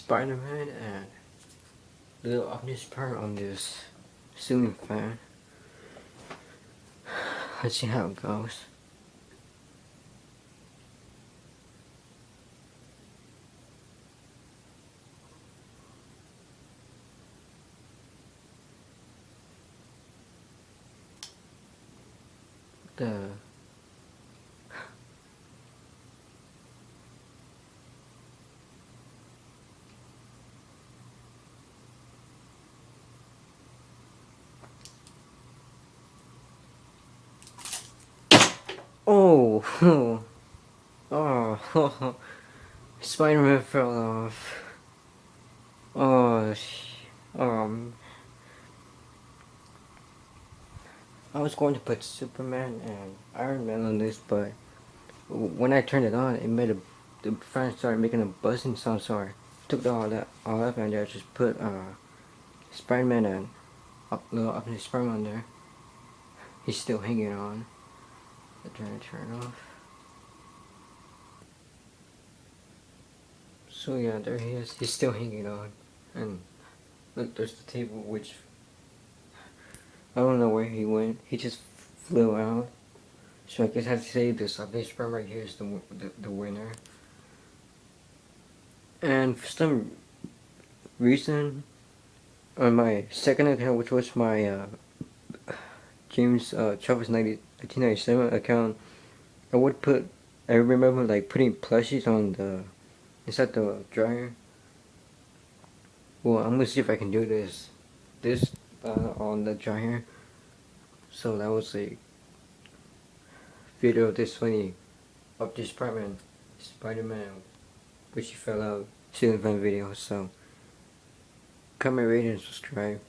Spider-Man and little Optimus Prime on this ceiling fan. Let's see how it goes. The oh oh Spider-Man fell off. Oh, I was going to put Superman and Iron Man on this, but when I turned it on, it made the fan started making a buzzing sound. So I took all up, and I just put Spider-Man and little Optimus Prime on there. He's still hanging on. I'm trying to turn it off. So yeah, there he is. He's still hanging on. And look, there's the table, which I don't know where he went. He just flew out. So I guess I have to say this Optimus Prime right here is the winner. And for some reason, on my second account, which was my James Chavez 1997 account, I remember like putting plushies on inside the dryer. Well, I'm gonna see if I can do this on the dryer. So that was a video of this funny Optimus Prime and Spider-Man, which he fell out ceiling fan video. So comment, rate, and subscribe.